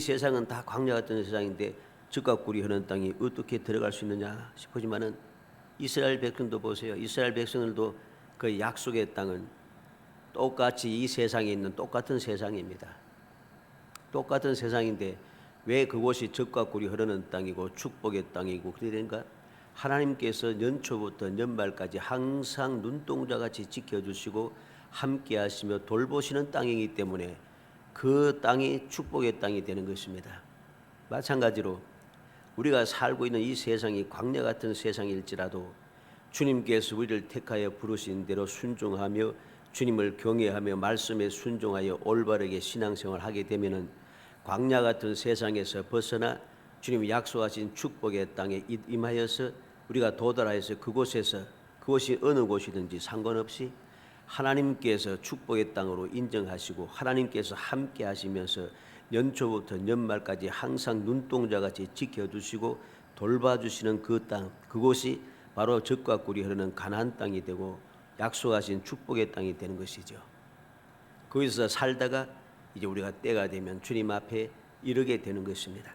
세상은 다 광야 같은 세상인데 적과 꿀이 흐르는 땅이 어떻게 들어갈 수 있느냐 싶으지만은 이스라엘 백성도 보세요. 이스라엘 백성들도 그 약속의 땅은 똑같이 이 세상에 있는 똑같은 세상입니다. 똑같은 세상인데 왜 그곳이 적과 꿀이 흐르는 땅이고 축복의 땅이고 그래야 되는가? 하나님께서 연초부터 연말까지 항상 눈동자같이 지켜주시고 함께하시며 돌보시는 땅이기 때문에 그 땅이 축복의 땅이 되는 것입니다. 마찬가지로 우리가 살고 있는 이 세상이 광야 같은 세상일지라도 주님께서 우리를 택하여 부르신 대로 순종하며 주님을 경외하며 말씀에 순종하여 올바르게 신앙생활을 하게 되면은 광야 같은 세상에서 벗어나 주님이 약속하신 축복의 땅에 임하여서 우리가 도달하여서 그곳에서 그곳이 어느 곳이든지 상관없이 하나님께서 축복의 땅으로 인정하시고 하나님께서 함께 하시면서 연초부터 연말까지 항상 눈동자같이 지켜주시고 돌봐주시는 그 땅, 그곳이 바로 적과 꿀이 흐르는 가나안 땅이 되고 약속하신 축복의 땅이 되는 것이죠. 거기서 살다가 이제 우리가 때가 되면 주님 앞에 이르게 되는 것입니다.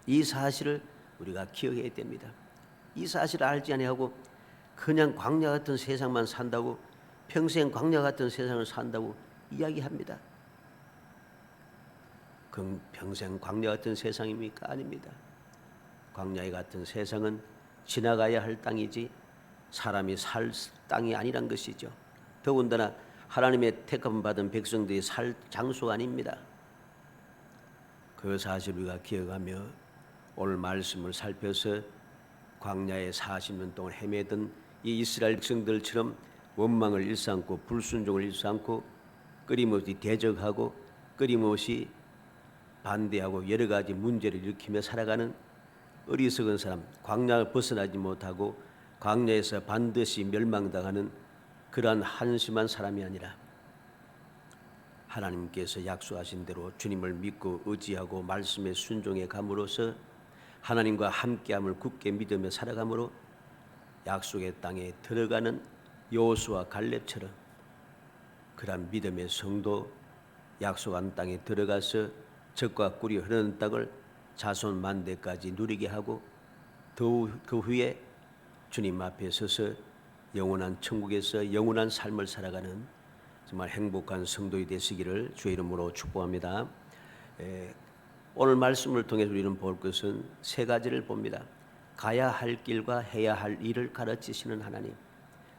이 사실을 우리가 기억해야 됩니다. 이 사실을 알지 아니하고 그냥 광야 같은 세상만 산다고 평생 광야 같은 세상을 산다고 이야기합니다. 그럼 평생 광야 같은 세상입니까? 아닙니다. 광야 같은 세상은 지나가야 할 땅이지 사람이 살 땅이 아니란 것이죠. 더군다나 하나님의 택함 받은 백성들이 살 장소가 아닙니다. 그 사실을 우리가 기억하며 오늘 말씀을 살펴서 광야에 40년 동안 헤매던 이 이스라엘 백성들처럼 원망을 일삼고 불순종을 일삼고 끊임없이 대적하고 끊임없이 반대하고 여러 가지 문제를 일으키며 살아가는 어리석은 사람, 광야를 벗어나지 못하고 광야에서 반드시 멸망당하는 그러한 한심한 사람이 아니라 하나님께서 약속하신 대로 주님을 믿고 의지하고 말씀에 순종해 감으로써 하나님과 함께함을 굳게 믿으며 살아감으로 약속의 땅에 들어가는 여호수아 갈렙처럼 그러한 믿음의 성도 약속한 땅에 들어가서 적과 꿀이 흐르는 땅을 자손 만대까지 누리게 하고 그 후에 주님 앞에 서서 영원한 천국에서 영원한 삶을 살아가는 정말 행복한 성도이 되시기를 주의 이름으로 축복합니다. 오늘 말씀을 통해서 우리는 볼 것은 세 가지를 봅니다. 가야 할 길과 해야 할 일을 가르치시는 하나님.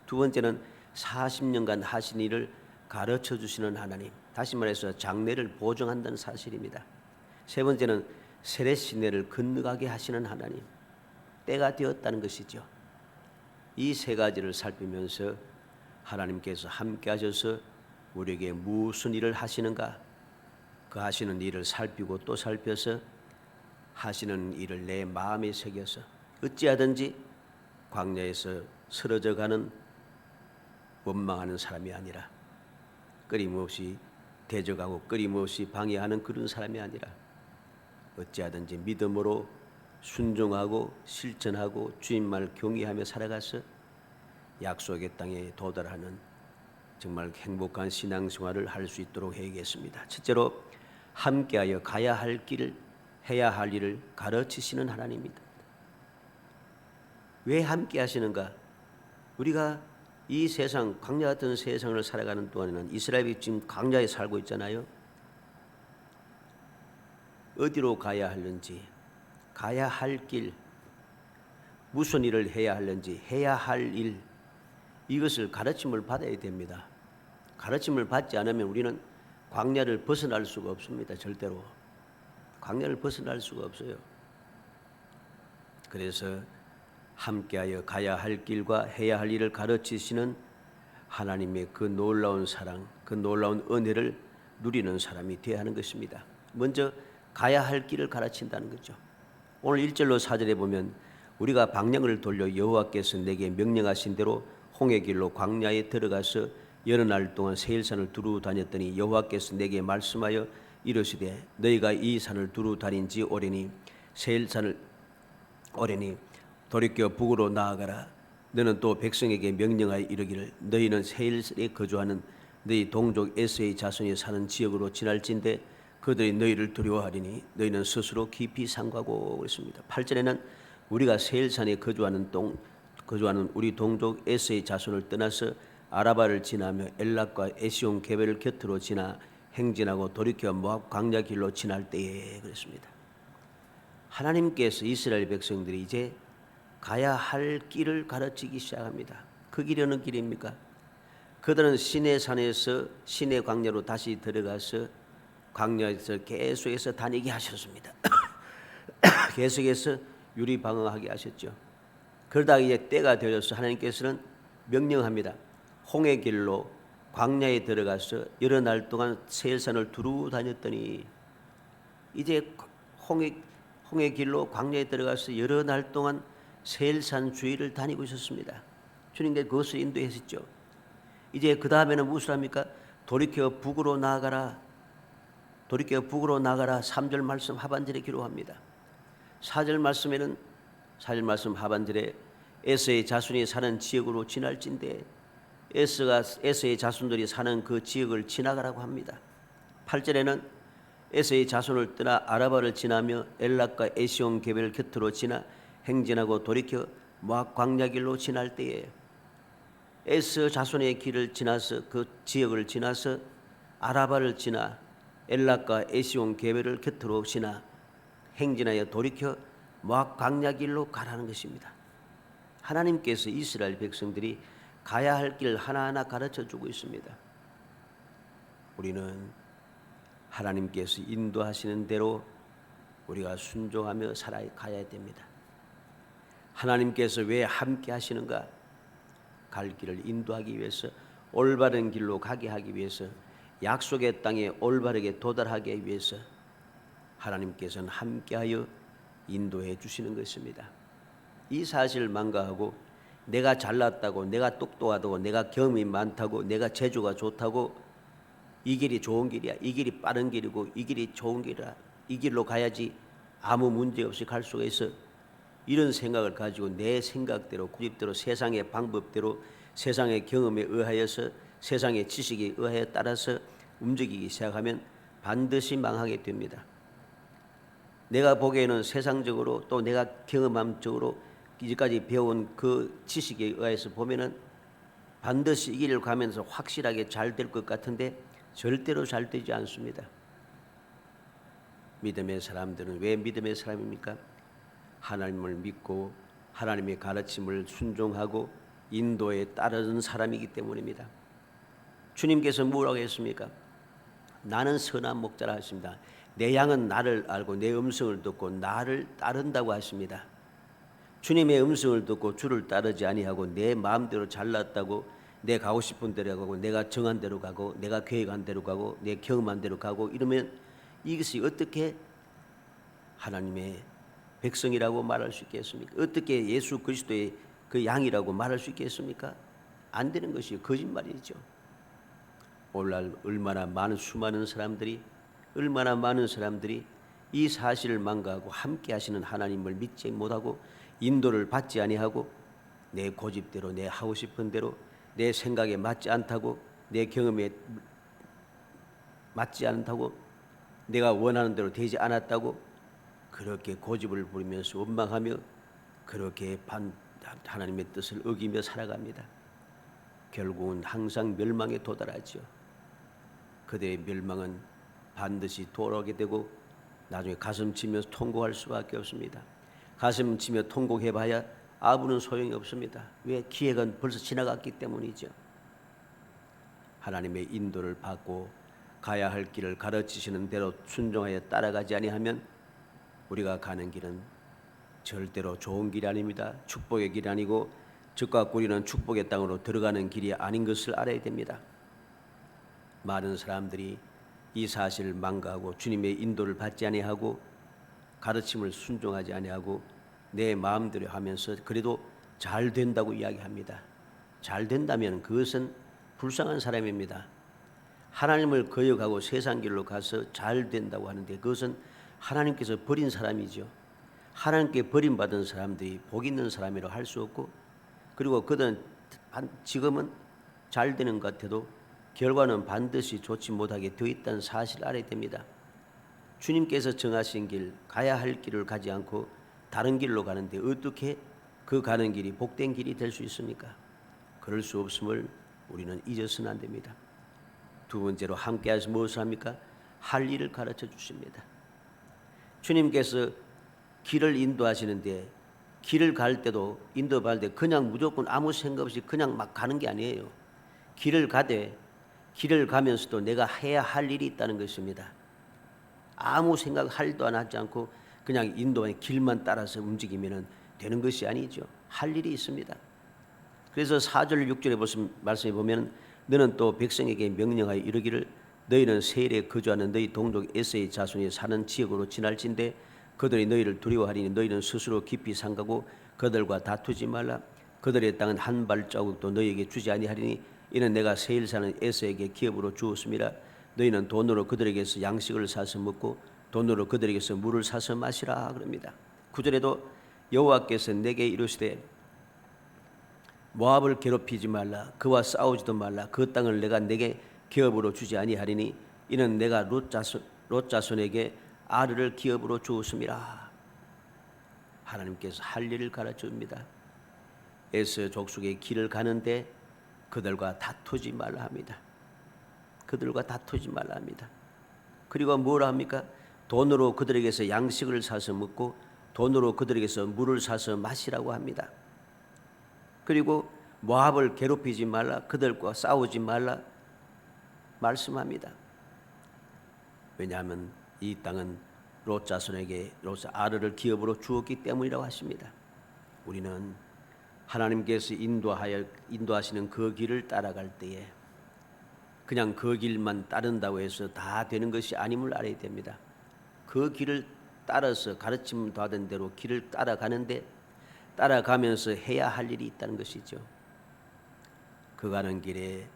두 번째는 40년간 하신 일을 가르쳐 주시는 하나님. 다시 말해서 장래를 보증한다는 사실입니다. 세 번째는 세례 시내를 건너가게 하시는 하나님. 때가 되었다는 것이죠. 이 세 가지를 살피면서 하나님께서 함께 하셔서 우리에게 무슨 일을 하시는가, 그 하시는 일을 살피고 또 살펴서 하시는 일을 내 마음에 새겨서 어찌하든지 광야에서 쓰러져가는 원망하는 사람이 아니라 끊임없이 대적하고 끊임없이 방해하는 그런 사람이 아니라 어찌하든지 믿음으로 순종하고 실천하고 주님만을 경외하며 살아가서 약속의 땅에 도달하는 정말 행복한 신앙생활을 할 수 있도록 해야겠습니다. 첫째로 함께하여 가야 할 길을 해야 할 일을 가르치시는 하나님입니다. 왜 함께 하시는가? 우리가 이 세상 광야 같은 세상을 살아가는 동안에는 이스라엘이 지금 광야에 살고 있잖아요. 어디로 가야 하는지, 가야 할 길, 무슨 일을 해야 하는지, 해야 할 일, 이것을 가르침을 받아야 됩니다. 가르침을 받지 않으면 우리는 광야를 벗어날 수가 없습니다. 절대로 광야를 벗어날 수가 없어요. 그래서 함께하여 가야 할 길과 해야 할 일을 가르치시는 하나님의 그 놀라운 사랑, 그 놀라운 은혜를 누리는 사람이 되어야 하는 것입니다. 먼저 가야 할 길을 가르친다는 거죠. 오늘 1절로 4절에 보면 우리가 방향을 돌려 여호와께서 내게 명령하신 대로 홍해 길로 광야에 들어가서 여러 날 동안 세일산을 두루 다녔더니 여호와께서 내게 말씀하여 이르시되 너희가 이 산을 두루 다닌 지 오래니 세일산을 오래니 돌이켜 북으로 나아가라. 너는 또 백성에게 명령하여 이르기를 너희는 세일에 거주하는 너희 동족 에서의 자손이 사는 지역으로 지날진대 그들이 너희를 두려워하리니 너희는 스스로 깊이 상고하고 그랬습니다. 8절에는 우리가 세일산에 거주하는 우리 동족 에스의 자손을 떠나서 아라바를 지나며 엘락과 에시온 게벨을 곁으로 지나 행진하고 돌이켜 모압 광야 길로 지날 때에 그랬습니다. 하나님께서 이스라엘 백성들이 이제 가야 할 길을 가르치기 시작합니다. 그 길이 어느 길입니까? 그들은 시내산에서 시내 광야로 다시 들어가서 광야에서 계속해서 다니게 하셨습니다. 계속해서 유리방어하게 하셨죠. 그러다 이제 때가 되어서 하나님께서는 명령합니다. 홍해 길로 광야에 들어가서 여러 날 동안 세일산을 두루 다녔더니 이제 홍해 길로 광야에 들어가서 여러 날 동안 세일산 주위를 다니고 있었습니다. 주님께서 그것을 인도하셨죠. 이제 그 다음에는 무엇을 합니까? 돌이켜 북으로 나아가라. 돌이켜 북으로 나가라. 3절 말씀 하반절에 기록합니다. 4절 말씀 하반절에 에서의 자손이 사는 지역으로 지날진대 에서의 자손들이 사는 그 지역을 지나가라고 합니다. 8절에는 에서의 자손을 떠나 아라바를 지나며 엘락과 에시온 게벨 곁으로 지나 행진하고 돌이켜 모압 광야길로 지날 때에 에서 자손의 길을 지나서 그 지역을 지나서 아라바를 지나 엘락과 에시온 게벨을 곁으로 지나 행진하여 돌이켜 모압 광야길로 가라는 것입니다. 하나님께서 이스라엘 백성들이 가야 할 길 하나하나 가르쳐주고 있습니다. 우리는 하나님께서 인도하시는 대로 우리가 순종하며 살아가야 됩니다. 하나님께서 왜 함께 하시는가? 갈 길을 인도하기 위해서, 올바른 길로 가게 하기 위해서, 약속의 땅에 올바르게 도달하기 위해서 하나님께서는 함께하여 인도해 주시는 것입니다. 이 사실을 망각하고 내가 잘났다고, 내가 똑똑하다고, 내가 경험이 많다고, 내가 재주가 좋다고, 이 길이 좋은 길이야, 이 길이 빠른 길이고, 이 길이 좋은 길이라, 이 길로 가야지 아무 문제 없이 갈 수가 있어, 이런 생각을 가지고 내 생각대로, 고집대로, 세상의 방법대로, 세상의 경험에 의하여서, 세상의 지식에 의하여 따라서 움직이기 시작하면 반드시 망하게 됩니다. 내가 보기에는 세상적으로, 또 내가 경험함적으로 이제까지 배운 그 지식에 의해서 보면은 반드시 이 길을 가면서 확실하게 잘 될 것 같은데 절대로 잘 되지 않습니다. 믿음의 사람들은 왜 믿음의 사람입니까? 하나님을 믿고 하나님의 가르침을 순종하고 인도에 따르는 사람이기 때문입니다. 주님께서 뭐라고 했습니까? 나는 선한 목자라 하십니다. 내 양은 나를 알고 내 음성을 듣고 나를 따른다고 하십니다. 주님의 음성을 듣고 주를 따르지 아니하고 내 마음대로 잘났다고, 내 가고 싶은 대로 가고, 내가 정한 대로 가고, 내가 계획한 대로 가고, 내 경험한 대로 가고, 이러면 이것이 어떻게 하나님의 백성이라고 말할 수 있겠습니까? 어떻게 예수 그리스도의 그 양이라고 말할 수 있겠습니까? 안 되는 것이 거짓말이죠. 오늘날 얼마나 많은 수많은 사람들이 이 사실을 망각하고 함께 하시는 하나님을 믿지 못하고 인도를 받지 아니하고 내 고집대로, 내 하고 싶은 대로, 내 생각에 맞지 않다고, 내 경험에 맞지 않다고, 내가 원하는 대로 되지 않았다고 그렇게 고집을 부리면서 원망하며 그렇게 하나님의 뜻을 어기며 살아갑니다. 결국은 항상 멸망에 도달하죠. 그들의 멸망은 반드시 돌아오게 되고 나중에 가슴 치면서 통곡할 수밖에 없습니다. 가슴 치며 통곡해봐야 아무런 소용이 없습니다. 왜? 기회가 벌써 지나갔기 때문이죠. 하나님의 인도를 받고 가야 할 길을 가르치시는 대로 순종하여 따라가지 아니하면 우리가 가는 길은 절대로 좋은 길이 아닙니다. 축복의 길이 아니고 적과 꿀이는 축복의 땅으로 들어가는 길이 아닌 것을 알아야 됩니다. 많은 사람들이 이 사실을 망각하고 주님의 인도를 받지 아니하고 가르침을 순종하지 아니하고 내 마음대로 하면서 그래도 잘 된다고 이야기합니다. 잘 된다면 그것은 불쌍한 사람입니다. 하나님을 거역하고 세상 길로 가서 잘 된다고 하는데 그것은 하나님께서 버린 사람이죠. 하나님께 버림받은 사람들이 복 있는 사람이라고 할 수 없고, 그리고 그들은 지금은 잘 되는 것 같아도 결과는 반드시 좋지 못하게 되어 있다는 사실을 알아야 됩니다. 주님께서 정하신 길, 가야 할 길을 가지 않고 다른 길로 가는데 어떻게 그 가는 길이 복된 길이 될 수 있습니까? 그럴 수 없음을 우리는 잊어서는 안 됩니다. 두 번째로 함께해서 무엇을 합니까? 할 일을 가르쳐 주십니다. 주님께서 길을 인도하시는데 길을 갈 때도 인도할 때 그냥 무조건 아무 생각 없이 그냥 막 가는 게 아니에요. 길을 가되 길을 가면서도 내가 해야 할 일이 있다는 것입니다. 아무 생각 할도 안 하지 않고 그냥 인도의 길만 따라서 움직이면 되는 것이 아니죠. 할 일이 있습니다. 그래서 4절 6절에 무슨 말씀에 보면 너는 또 백성에게 명령하여 이르기를 너희는 세일에 거주하는 너희 동족 에서의 자손이 사는 지역으로 지날진대 그들이 너희를 두려워하리니 너희는 스스로 깊이 삼가고 그들과 다투지 말라. 그들의 땅은 한 발자국도 너희에게 주지 아니하리니 이는 내가 세일 사는 에서에게 기업으로 주었습니다. 너희는 돈으로 그들에게서 양식을 사서 먹고 돈으로 그들에게서 물을 사서 마시라 그럽니다. 9절에도 여호와께서 내게 이르시되 모압을 괴롭히지 말라. 그와 싸우지도 말라. 그 땅을 내가 내게 기업으로 주지 아니하리니 이는 내가 롯 자손에게 아르를 기업으로 주었습니다. 하나님께서 할 일을 가르쳐줍니다. 에서 족속의 길을 가는데 그들과 다투지 말라 합니다. 그들과 다투지 말라 합니다. 그리고 뭐라 합니까? 돈으로 그들에게서 양식을 사서 먹고 돈으로 그들에게서 물을 사서 마시라고 합니다. 그리고 모압을 괴롭히지 말라, 그들과 싸우지 말라 말씀합니다. 왜냐하면 이 땅은 롯 자손에게 아르를 기업으로 주었기 때문이라고 하십니다. 우리는 하나님께서 인도하시는 그 길을 따라갈 때에 그냥 그 길만 따른다고 해서 다 되는 것이 아님을 알아야 됩니다. 그 길을 따라서 가르침 받은 대로 길을 따라가는데 따라가면서 해야 할 일이 있다는 것이죠. 그 가는 길에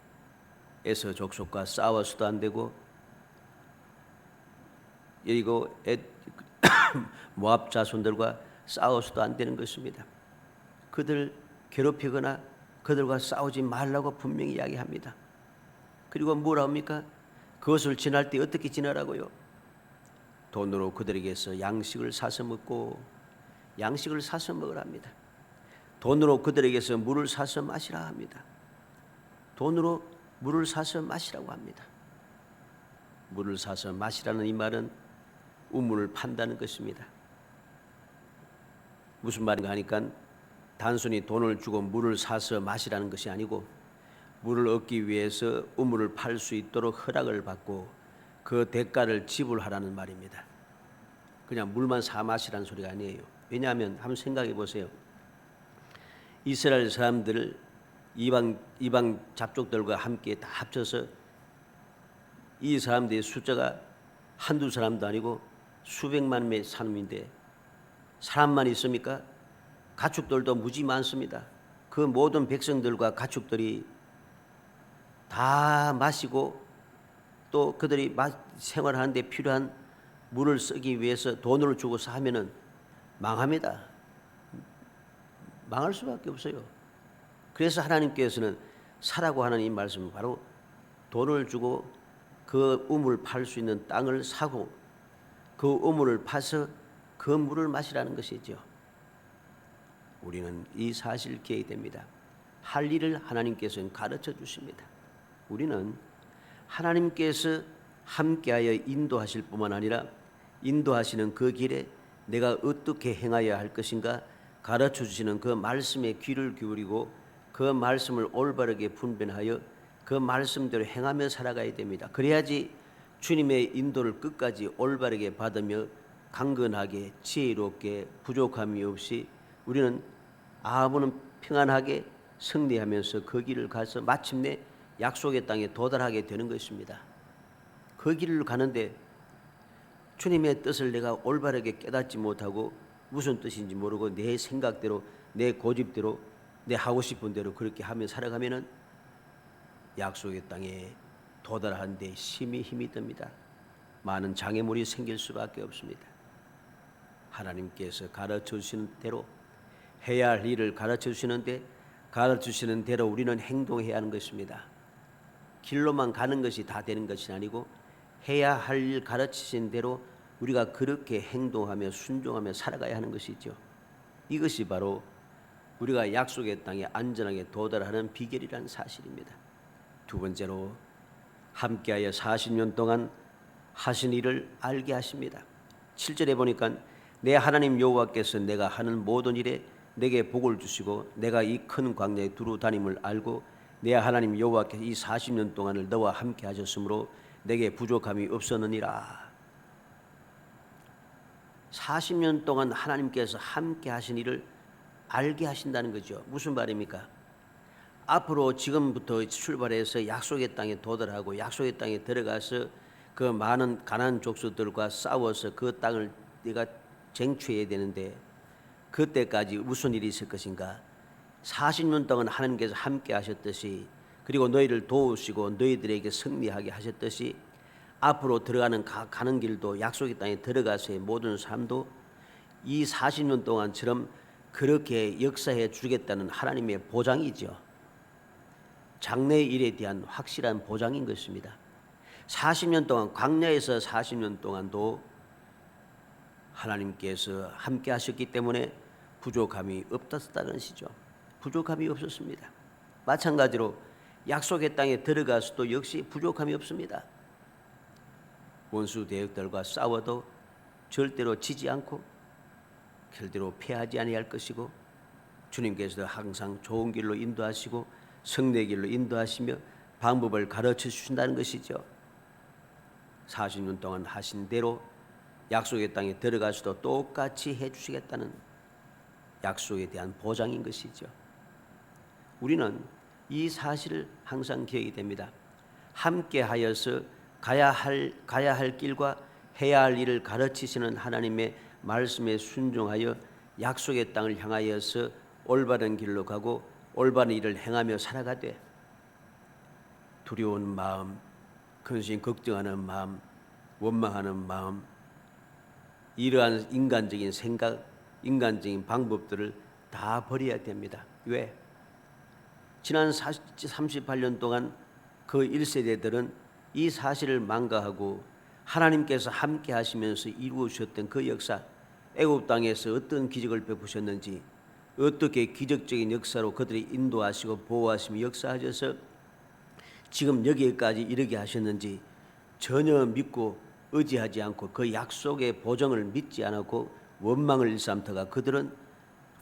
에서 족속과 싸워서도 안 되고 여리고 모압 자손들과 싸워서도 안 되는 것입니다. 그들 괴롭히거나 그들과 싸우지 말라고 분명히 이야기합니다. 그리고 뭐라 합니까? 그것을 지날 때 어떻게 지나라고요? 돈으로 그들에게서 양식을 사서 먹고 양식을 사서 먹으라 합니다. 돈으로 그들에게서 물을 사서 마시라 합니다. 돈으로 물을 사서 마시라고 합니다. 물을 사서 마시라는 이 말은 우물을 판다는 것입니다. 무슨 말인가 하니까 단순히 돈을 주고 물을 사서 마시라는 것이 아니고 물을 얻기 위해서 우물을 팔 수 있도록 허락을 받고 그 대가를 지불하라는 말입니다. 그냥 물만 사 마시라는 소리가 아니에요. 왜냐하면 한번 생각해 보세요. 이스라엘 사람들을 이방 잡족들과 함께 다 합쳐서 이 사람들의 숫자가 한두 사람도 아니고 수백만 명의 사람인데 사람만 있습니까? 가축들도 무지 많습니다. 그 모든 백성들과 가축들이 다 마시고 또 그들이 생활하는 데 필요한 물을 쓰기 위해서 돈을 주고 사면은 망합니다. 망할 수밖에 없어요. 그래서 하나님께서는 사라고 하는 이 말씀은 바로 돈을 주고 그 우물을 팔 수 있는 땅을 사고 그 우물을 파서 그 물을 마시라는 것이죠. 우리는 이 사실을 기해야 됩니다. 할 일을 하나님께서는 가르쳐 주십니다. 우리는 하나님께서 함께하여 인도하실 뿐만 아니라 인도하시는 그 길에 내가 어떻게 행하여야 할 것인가 가르쳐 주시는 그 말씀에 귀를 기울이고 그 말씀을 올바르게 분별하여 그 말씀대로 행하며 살아가야 됩니다. 그래야지 주님의 인도를 끝까지 올바르게 받으며 강건하게 지혜롭게 부족함이 없이 우리는 아무는 평안하게 승리하면서 그 길을 가서 마침내 약속의 땅에 도달하게 되는 것입니다. 그 길을 가는데 주님의 뜻을 내가 올바르게 깨닫지 못하고 무슨 뜻인지 모르고 내 생각대로 내 고집대로 내 하고 싶은 대로 그렇게 하며 살아가면은 약속의 땅에 도달하는 데 심히 힘이 듭니다. 많은 장애물이 생길 수밖에 없습니다. 하나님께서 가르쳐 주시는 대로 해야 할 일을 가르쳐 주시는데 가르쳐 주시는 대로 우리는 행동해야 하는 것입니다. 길로만 가는 것이 다 되는 것이 아니고 해야 할 일 가르치신 대로 우리가 그렇게 행동하며 순종하며 살아가야 하는 것이죠. 이것이 바로 우리가 약속의 땅에 안전하게 도달하는 비결이라는 사실입니다. 두 번째로 함께하여 40년 동안 하신 일을 알게 하십니다. 7절에 보니까 내 하나님 여호와께서 내가 하는 모든 일에 내게 복을 주시고 내가 이 큰 광야에 두루 다님을 알고 내 하나님 여호와께서 이 40년 동안을 너와 함께 하셨으므로 내게 부족함이 없었느니라. 40년 동안 하나님께서 함께 하신 일을 알게 하신다는 거죠. 무슨 말입니까? 앞으로 지금부터 출발해서 약속의 땅에 도달하고 약속의 땅에 들어가서 그 많은 가나안 족속들과 싸워서 그 땅을 네가 쟁취해야 되는데 그때까지 무슨 일이 있을 것인가? 40년 동안 하나님께서 함께 하셨듯이 그리고 너희를 도우시고 너희들에게 승리하게 하셨듯이 앞으로 들어가는 가는 길도 약속의 땅에 들어가서의 모든 삶도 이 40년 동안처럼 그렇게 역사해 주겠다는 하나님의 보장이죠. 장래의 일에 대한 확실한 보장인 것입니다. 40년 동안 광야에서 40년 동안도 하나님께서 함께 하셨기 때문에 부족함이 없었다는 것이죠. 부족함이 없었습니다. 마찬가지로 약속의 땅에 들어가서도 역시 부족함이 없습니다. 원수 대적들과 싸워도 절대로 지지 않고 절대로 패하지 아니할 것이고 주님께서 항상 좋은 길로 인도하시고 승리의 길로 인도하시며 방법을 가르쳐 주신다는 것이죠. 40년 동안 하신 대로 약속의 땅에 들어가서도 똑같이 해주시겠다는 약속에 대한 보장인 것이죠. 우리는 이 사실을 항상 기억이 됩니다. 함께 하여서 가야 할 길과 해야 할 일을 가르치시는 하나님의 말씀에 순종하여 약속의 땅을 향하여서 올바른 길로 가고 올바른 일을 행하며 살아가되 두려운 마음, 근심 걱정하는 마음, 원망하는 마음, 이러한 인간적인 생각, 인간적인 방법들을 다 버려야 됩니다. 왜? 지난 38년 동안 그 1세대들은 이 사실을 망가하고 하나님께서 함께 하시면서 이루어주셨던 그 역사, 애굽 땅에서 어떤 기적을 베푸셨는지, 어떻게 기적적인 역사로 그들이 인도하시고 보호하시며 역사하셔서 지금 여기까지 이르게 하셨는지 전혀 믿고 의지하지 않고 그 약속의 보정을 믿지 않았고 원망을 일삼다가 그들은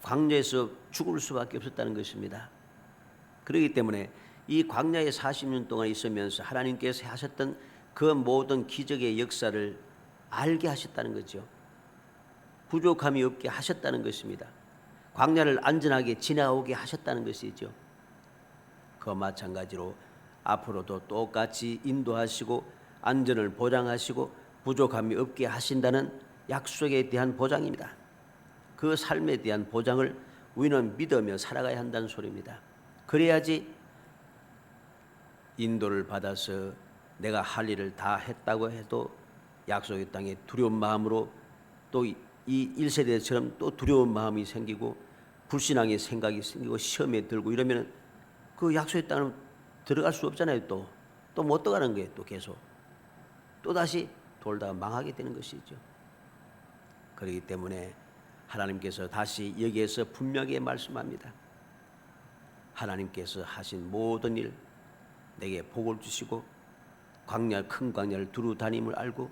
광야에서 죽을 수밖에 없었다는 것입니다. 그렇기 때문에 이 광야에 40년 동안 있으면서 하나님께서 하셨던 그 모든 기적의 역사를 알게 하셨다는 거죠. 부족함이 없게 하셨다는 것입니다. 광야를 안전하게 지나오게 하셨다는 것이죠. 그와 마찬가지로 앞으로도 똑같이 인도하시고 안전을 보장하시고 부족함이 없게 하신다는 약속에 대한 보장입니다. 그 삶에 대한 보장을 우리는 믿으며 살아가야 한다는 소리입니다. 그래야지 인도를 받아서 내가 할 일을 다 했다고 해도 약속의 땅에 두려운 마음으로 또 이 1세대처럼 또 두려운 마음이 생기고 불신앙의 생각이 생기고 시험에 들고 이러면 그 약속의 땅은 들어갈 수 없잖아요. 또 못 들어가는 거예요. 또 계속 또다시 돌다가 망하게 되는 것이죠. 그렇기 때문에 하나님께서 다시 여기에서 분명하게 말씀합니다. 하나님께서 하신 모든 일 내게 복을 주시고 큰 광야를 두루 다님을 알고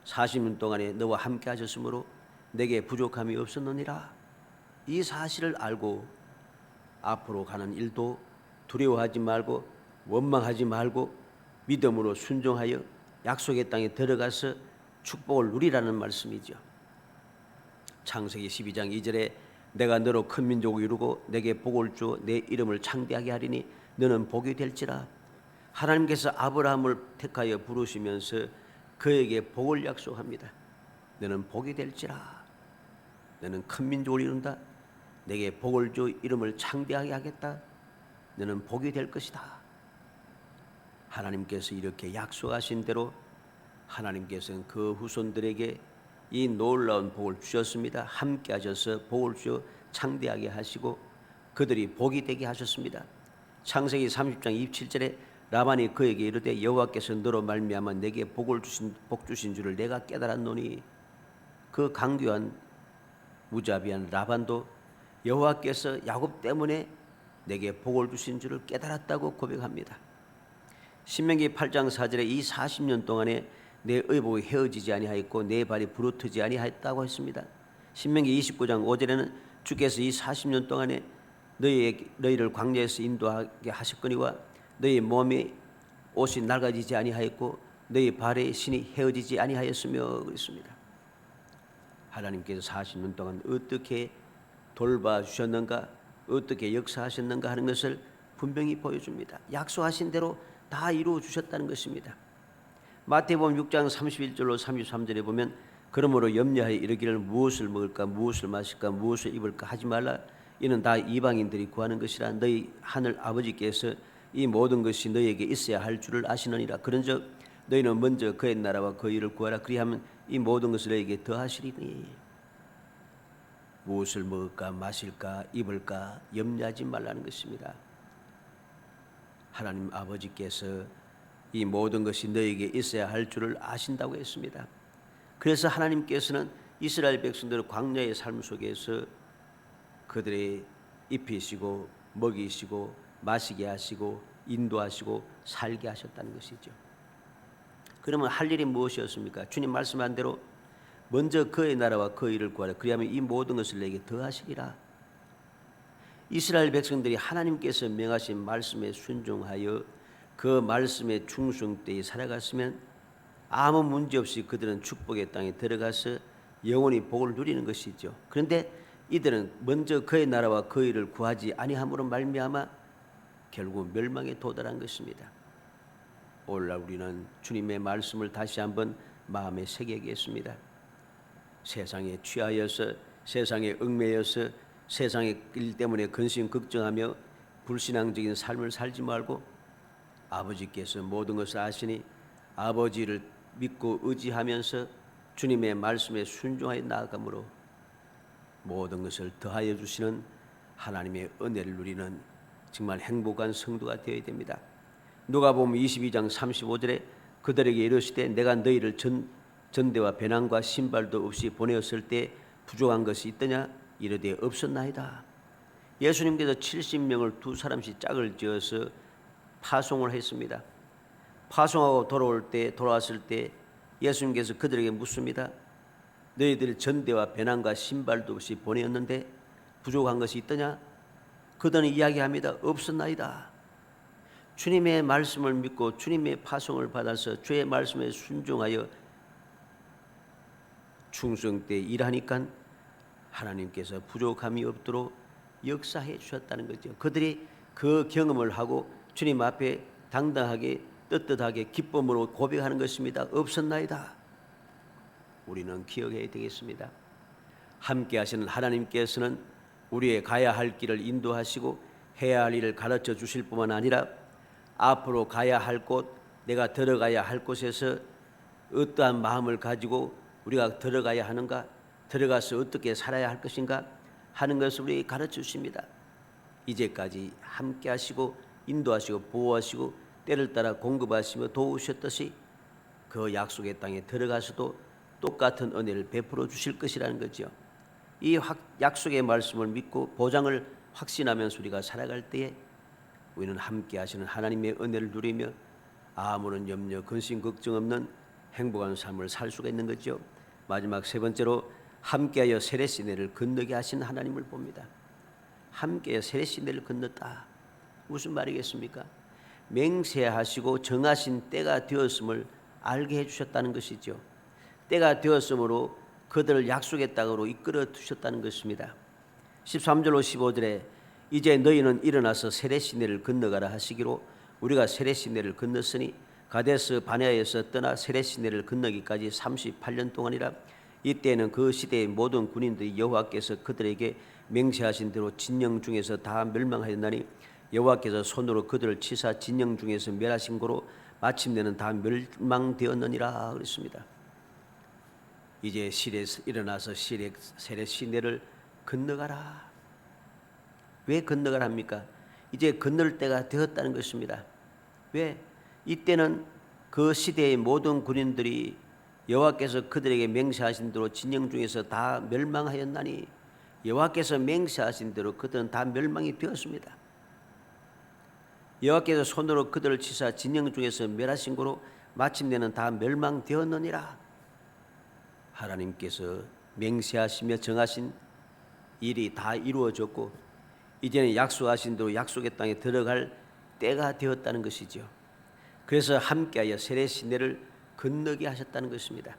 40년 동안에 너와 함께 하셨으므로 내게 부족함이 없었느니라. 이 사실을 알고 앞으로 가는 일도 두려워하지 말고 원망하지 말고 믿음으로 순종하여 약속의 땅에 들어가서 축복을 누리라는 말씀이죠. 창세기 12장 2절에 내가 너로 큰 민족을 이루고 내게 복을 주어 내 이름을 창대하게 하리니 너는 복이 될지라. 하나님께서 아브라함을 택하여 부르시면서 그에게 복을 약속합니다. 너는 복이 될지라. 너는 큰 민족을 이룬다. 내게 복을 줘 이름을 창대하게 하겠다. 너는 복이 될 것이다. 하나님께서 이렇게 약속하신 대로 하나님께서는 그 후손들에게 이 놀라운 복을 주셨습니다. 함께 하셔서 복을 주어 창대하게 하시고 그들이 복이 되게 하셨습니다. 창세기 30장 27절에 라반이 그에게 이르되 여호와께서 너로 말미암아 내게 복 주신 줄을 내가 깨달았노니 그 강교한 무자비한 라반도 여호와께서 야곱 때문에 내게 복을 주신 줄을 깨달았다고 고백합니다. 신명기 8장 4절에 이 40년 동안에 내 의복이 헤어지지 아니하였고 내 발이 부르트지 아니하였다고 했습니다. 신명기 29장 5절에는 주께서 이 40년 동안에 너희를 광야에서 인도하게 하셨거니와 너희 몸이 옷이 낡아지지 아니하였고 너희 발의 신이 헤어지지 아니하였으며 그랬습니다. 하나님께서 40년 동안 어떻게 돌봐주셨는가, 어떻게 역사하셨는가 하는 것을 분명히 보여줍니다. 약속하신 대로 다 이루어 주셨다는 것입니다. 마태복음 6장 31절로 33절에 보면 그러므로 염려하여 이르기를 무엇을 먹을까 무엇을 마실까 무엇을 입을까 하지 말라. 이는 다 이방인들이 구하는 것이라. 너희 하늘 아버지께서 이 모든 것이 너희에게 있어야 할 줄을 아시느니라. 그런즉 너희는 먼저 그의 나라와 그 일을 구하라. 그리하면 이 모든 것을 너희에게 더하시리니. 무엇을 먹을까 마실까 입을까 염려하지 말라는 것입니다. 하나님 아버지께서 이 모든 것이 너희에게 있어야 할 줄을 아신다고 했습니다. 그래서 하나님께서는 이스라엘 백성들을 광야의 삶 속에서 그들의 입히시고 먹이시고 마시게 하시고 인도하시고 살게 하셨다는 것이죠. 그러면 할 일이 무엇이었습니까? 주님 말씀한 대로 먼저 그의 나라와 그 일을 구하라. 그리하면 이 모든 것을 내게 더하시리라. 이스라엘 백성들이 하나님께서 명하신 말씀에 순종하여 그 말씀에 충성되이 살아갔으면 아무 문제 없이 그들은 축복의 땅에 들어가서 영원히 복을 누리는 것이죠. 그런데 이들은 먼저 그의 나라와 그 일을 구하지 아니함으로 말미암아 결국 멸망에 도달한 것입니다. 오늘날 우리는 주님의 말씀을 다시 한번 마음에 새기겠습니다. 세상에 취하여서 세상에 얽매여서 세상의 일 때문에 근심 걱정하며 불신앙적인 삶을 살지 말고 아버지께서 모든 것을 아시니 아버지를 믿고 의지하면서 주님의 말씀에 순종하여 나아감으로 모든 것을 더하여 주시는 하나님의 은혜를 누리는 정말 행복한 성도가 되어야 됩니다. 누가복음 22장 35절에 그들에게 이르시되 내가 너희를 전대와 배낭과 신발도 없이 보내었을 때 부족한 것이 있더냐? 이르되 없었나이다. 예수님께서 70명을 두 사람씩 짝을 지어서 파송을 했습니다. 파송하고 돌아왔을 때 예수님께서 그들에게 묻습니다. 너희들 전대와 배낭과 신발도 없이 보내었는데 부족한 것이 있더냐? 그들은 이야기합니다. 없었나이다. 주님의 말씀을 믿고 주님의 파송을 받아서 주의 말씀에 순종하여 충성되이 일하니까 하나님께서 부족함이 없도록 역사해 주셨다는 거죠. 그들이 그 경험을 하고 주님 앞에 당당하게 떳떳하게 기쁨으로 고백하는 것입니다. 없었나이다. 우리는 기억해야 되겠습니다. 함께 하시는 하나님께서는 우리의 가야 할 길을 인도하시고 해야 할 일을 가르쳐 주실 뿐만 아니라 앞으로 가야 할 곳, 내가 들어가야 할 곳에서 어떠한 마음을 가지고 우리가 들어가야 하는가, 들어가서 어떻게 살아야 할 것인가 하는 것을 우리에게 가르쳐 주십니다. 이제까지 함께 하시고 인도하시고 보호하시고 때를 따라 공급하시며 도우셨듯이 그 약속의 땅에 들어가서도 똑같은 은혜를 베풀어 주실 것이라는 거죠. 이 약속의 말씀을 믿고 보장을 확신하면서 우리가 살아갈 때에 우리는 함께 하시는 하나님의 은혜를 누리며 아무런 염려, 근심, 걱정 없는 행복한 삶을 살 수가 있는 거죠. 마지막 세 번째로 함께하여 세례시내를 건너게 하신 하나님을 봅니다. 함께하여 세례시내를 건넜다. 무슨 말이겠습니까? 맹세하시고 정하신 때가 되었음을 알게 해주셨다는 것이죠. 때가 되었으므로 그들을 약속의 땅으로 이끌어 두셨다는 것입니다. 13절로 15절에 이제 너희는 일어나서 세례시내를 건너가라 하시기로 우리가 세례시내를 건넜으니 가데스 바네아에서 떠나 세례시내를 건너기까지 38년 동안이라. 이때는 그 시대의 모든 군인들이 여호와께서 그들에게 맹세하신 대로 진영 중에서 다 멸망하였나니 여호와께서 손으로 그들을 치사 진영 중에서 멸하신 고로 마침내는 다 멸망되었느니라 그랬습니다. 이제 시내에서 일어나서 세례시내를 건너가라. 왜 건너가라 합니까? 이제 건널 때가 되었다는 것입니다. 왜? 이때는 그 시대의 모든 군인들이 여호와께서 그들에게 맹세하신 대로 진영 중에서 다 멸망하였나니 여호와께서 맹세하신 대로 그들은 다 멸망이 되었습니다. 여호와께서 손으로 그들을 치사 진영 중에서 멸하신 고로 마침내는 다 멸망되었느니라. 하나님께서 맹세하시며 정하신 일이 다 이루어졌고 이제는 약속하신 대로 약속의 땅에 들어갈 때가 되었다는 것이죠. 그래서 함께하여 세례 시내를 건너게 하셨다는 것입니다.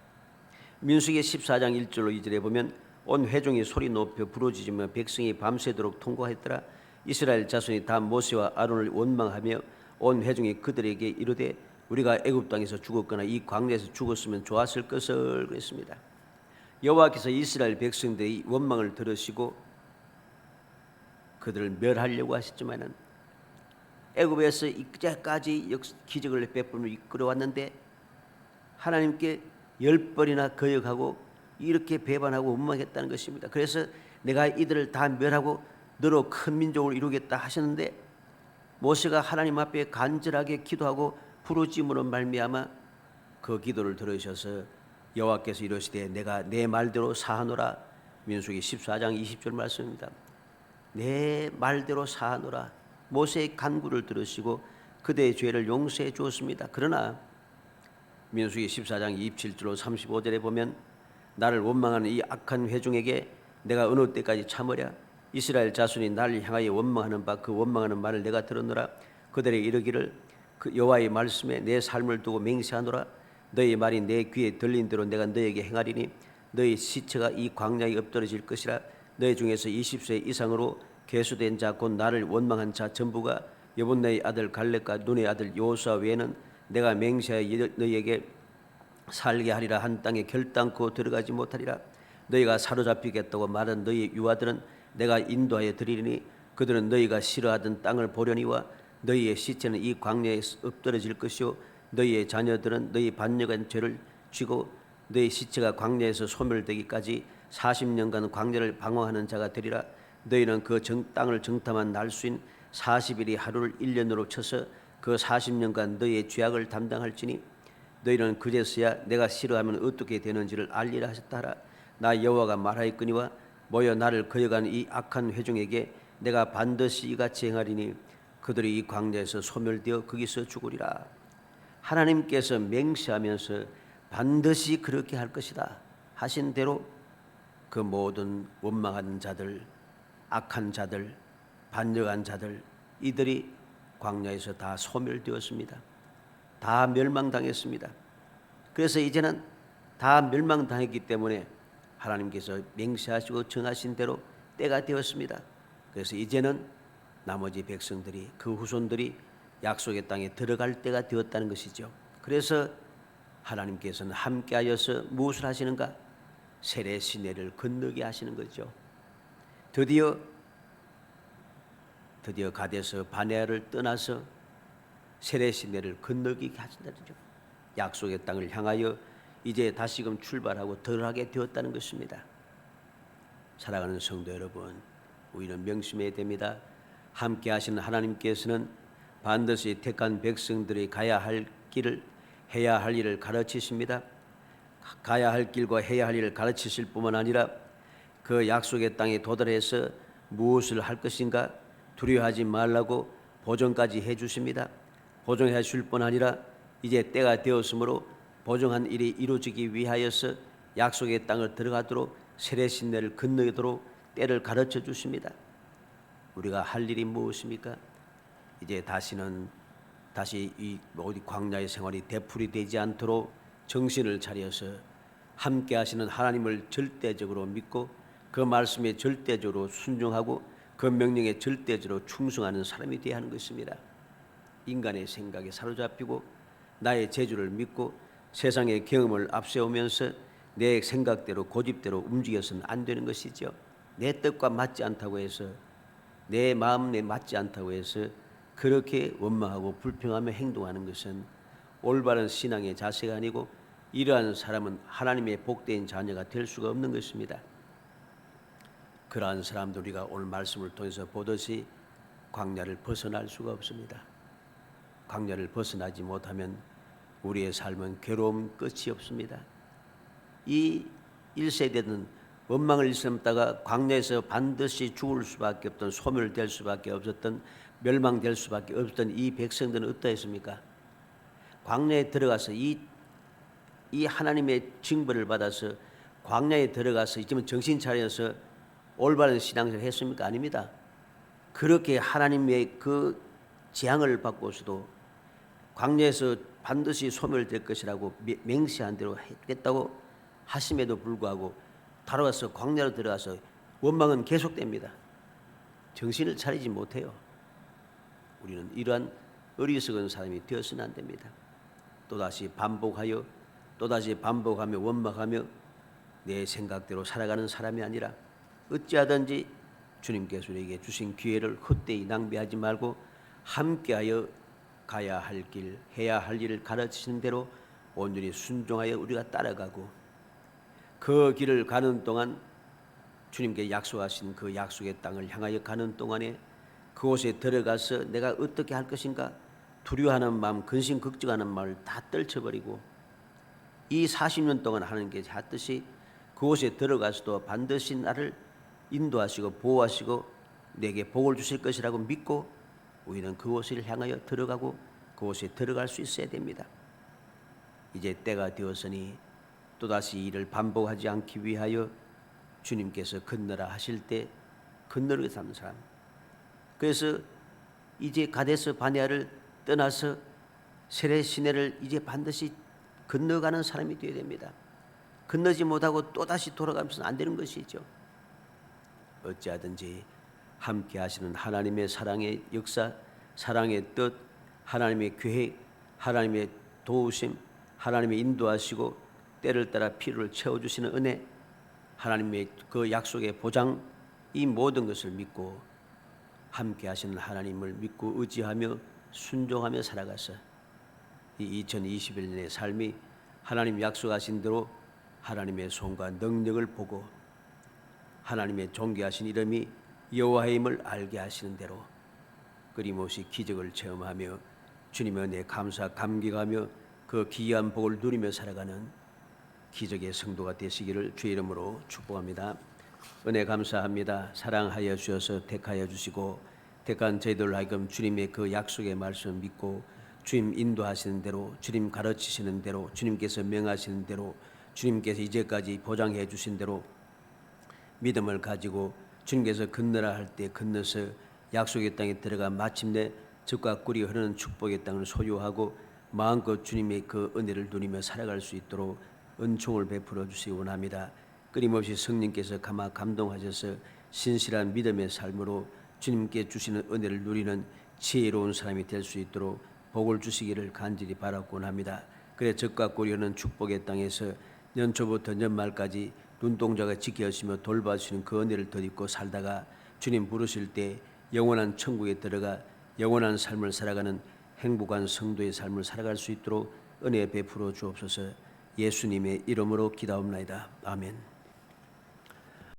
민수기 14장 1절로 2절에 보면 온 회중이 소리 높여 부르짖으며 백성이 밤새도록 통곡하였더라. 이스라엘 자손이 다 모세와 아론을 원망하며 온 회중이 그들에게 이르되 우리가 애굽 땅에서 죽었거나 이 광야에서 죽었으면 좋았을 것을 그랬습니다. 여호와께서 이스라엘 백성들의 원망을 들으시고 그들을 멸하려고 하셨지만은 애굽에서 이제까지 기적을 베풀며 이끌어왔는데 하나님께 10번이나 거역하고 이렇게 배반하고 원망했다는 것입니다. 그래서 내가 이들을 다 멸하고 너로 큰 민족을 이루겠다 하셨는데 모세가 하나님 앞에 간절하게 기도하고 부르짖음으로 말미암아 그 기도를 들으셔서 여호와께서 이르시되 내가 내 말대로 사하노라. 민수기 14장 20절 말씀입니다. 내 말대로 사하노라. 모세의 간구를 들으시고 그대의 죄를 용서해 주었습니다. 그러나 민수기 14장 27절로 35절에 보면 나를 원망하는 이 악한 회중에게 내가 어느 때까지 참으랴. 이스라엘 자손이 나를 향하여 원망하는 바 그 원망하는 말을 내가 들었노라. 그들에게 이르기를 그 여호와의 말씀에 내 삶을 두고 맹세하노라. 너희 말이 내 귀에 들린 대로 내가 너에게 행하리니 너희 시체가 이 광야에 엎드러질 것이라. 너희 중에서 20세 이상으로 계수된 자 곧 나를 원망한 자 전부가 여분네의 아들 갈렙과 눈의 아들 여호수아 외에는 내가 맹세하여 너희에게 살게 하리라 한 땅에 결단코 들어가지 못하리라. 너희가 사로잡히겠다고 말한 너희 유아들은 내가 인도하여 드리리니 그들은 너희가 싫어하던 땅을 보려니와 너희의 시체는 이 광야에 엎드러질 것이요 너희의 자녀들은 너희 반역한 죄를 쥐고 너희 시체가 광야에서 소멸되기까지 40년간 광야를 방황하는 자가 되리라. 너희는 그 땅을 정탐한 날수인 40일이 하루를 1년으로 쳐서 그 40년간 너희의 죄악을 담당할지니 너희는 그제서야 내가 싫어하면 어떻게 되는지를 알리라 하셨다 하라. 나 여호와가 말하였거니와 모여 나를 거역한 이 악한 회중에게 내가 반드시 이같이 행하리니 그들이 이 광야에서 소멸되어 거기서 죽으리라. 하나님께서 맹세하면서 반드시 그렇게 할 것이다 하신 대로 그 모든 원망하는 자들, 악한 자들, 반역한 자들 이들이 광야에서 다 소멸되었습니다. 다 멸망당했습니다. 그래서 이제는 다 멸망당했기 때문에 하나님께서 맹세하시고 정하신 대로 때가 되었습니다. 그래서 이제는 나머지 백성들이 그 후손들이 약속의 땅에 들어갈 때가 되었다는 것이죠. 그래서 하나님께서는 함께하여서 무엇을 하시는가? 세례 시내를 건너게 하시는 거죠. 드디어 가데스 바네아를 떠나서 세례 시내를 건너게 하신다는 거죠. 약속의 땅을 향하여 이제 다시금 출발하고 들어가게 되었다는 것입니다. 사랑하는 성도 여러분, 우리는 명심해야 됩니다. 함께 하시는 하나님께서는 반드시 택한 백성들이 가야 할 길을 해야 할 일을 가르치십니다. 가야 할 길과 해야 할 일을 가르치실 뿐만 아니라 그 약속의 땅에 도달해서 무엇을 할 것인가 두려워하지 말라고 보정까지 해주십니다. 보정해 줄 뿐 아니라 이제 때가 되었으므로 보정한 일이 이루어지기 위하여서 약속의 땅을 들어가도록 세례신내를 건너도록 때를 가르쳐 주십니다. 우리가 할 일이 무엇입니까? 이제 다시 이 어디 광야의 생활이 되풀이 되지 않도록 정신을 차려서 함께 하시는 하나님을 절대적으로 믿고 그 말씀에 절대적으로 순종하고 그 명령에 절대적으로 충성하는 사람이 되어야 하는 것입니다. 인간의 생각에 사로잡히고 나의 재주를 믿고 세상의 경험을 앞세우면서 내 생각대로 고집대로 움직여서는 안 되는 것이죠. 내 뜻과 맞지 않다고 해서 내 마음에 맞지 않다고 해서 그렇게 원망하고 불평하며 행동하는 것은 올바른 신앙의 자세가 아니고 이러한 사람은 하나님의 복된 자녀가 될 수가 없는 것입니다. 그러한 사람들 우리가 오늘 말씀을 통해서 보듯이 광야를 벗어날 수가 없습니다. 광야를 벗어나지 못하면 우리의 삶은 괴로움 끝이 없습니다. 이 1세대는 원망을 일삼다가 광야에서 반드시 죽을 수밖에 없던, 소멸될 수밖에 없었던, 멸망될 수밖에 없었던 이 백성들은 어떠했습니까? 광야에 들어가서 이 하나님의 징벌을 받아서 광야에 들어가서 이제는 정신 차려서 올바른 신앙생활을 했습니까? 아닙니다. 그렇게 하나님의 그 재앙을 받고서도 광야에서 반드시 소멸될 것이라고 맹세한 대로 했겠다고 하심에도 불구하고 돌아와서 광야로 들어가서 원망은 계속됩니다. 정신을 차리지 못해요. 우리는 이러한 어리석은 사람이 되어서는 안 됩니다. 또다시 반복하며 원망하며 내 생각대로 살아가는 사람이 아니라 어찌하든지 주님께서 우리에게 주신 기회를 헛되이 낭비하지 말고 함께하여 가야 할 길, 해야 할 일을 가르치시는 대로 온전히 순종하여 우리가 따라가고, 그 길을 가는 동안 주님께 약속하신 그 약속의 땅을 향하여 가는 동안에 그곳에 들어가서 내가 어떻게 할 것인가 두려워하는 마음, 근심 걱정하는 마음을 다 떨쳐버리고 이 40년 동안 하나님께 하듯이 그곳에 들어가서도 반드시 나를 인도하시고 보호하시고 내게 복을 주실 것이라고 믿고 우리는 그곳을 향하여 들어가고 그곳에 들어갈 수 있어야 됩니다. 이제 때가 되었으니 또다시 이를 반복하지 않기 위하여 주님께서 건너라 하실 때 건너게 사는 사람, 그래서 이제 가데스 바네아를 떠나서 세례 시내를 이제 반드시 건너가는 사람이 되어야 됩니다. 건너지 못하고 또다시 돌아가면서는 안 되는 것이죠. 어찌하든지 함께 하시는 하나님의 사랑의 역사, 사랑의 뜻, 하나님의 계획, 하나님의 도우심, 하나님의 인도하시고 때를 따라 필요를 채워주시는 은혜, 하나님의 그 약속의 보장, 이 모든 것을 믿고 함께 하시는 하나님을 믿고 의지하며 순종하며 살아가서 이 2021년의 삶이 하나님 약속하신 대로 하나님의 손과 능력을 보고 하나님의 존귀하신 이름이 여호와임을 알게 하시는 대로 끊임없이 기적을 체험하며 주님의 은혜에 감격하며 그 기이한 복을 누리며 살아가는 기적의 성도가 되시기를 주의 이름으로 축복합니다. 은혜 감사합니다. 사랑하여 주셔서 택하여 주시고 택한 저희들 하여금 주님의 그 약속의 말씀을 믿고 주님 인도하시는 대로, 주님 가르치시는 대로, 주님께서 명하시는 대로, 주님께서 이제까지 보장해 주신 대로 믿음을 가지고 주님께서 건너라 할 때 건너서 약속의 땅에 들어가 마침내 젖과 꿀이 흐르는 축복의 땅을 소유하고 마음껏 주님의 그 은혜를 누리며 살아갈 수 있도록 은총을 베풀어 주시기 원합니다. 끊임없이 성령께서 감동하셔서 신실한 믿음의 삶으로 주님께 주시는 은혜를 누리는 지혜로운 사람이 될 수 있도록 복을 주시기를 간절히 바라곤 합니다. 그래 젖과 꿀이 흐르는 축복의 땅에서 연초부터 연말까지 눈동자가 지켜주시며 돌봐주시는 그 은혜를 덧입고 살다가 주님 부르실 때 영원한 천국에 들어가 영원한 삶을 살아가는 행복한 성도의 삶을 살아갈 수 있도록 은혜 베풀어 주옵소서. 예수님의 이름으로 기도합나이다. 아멘.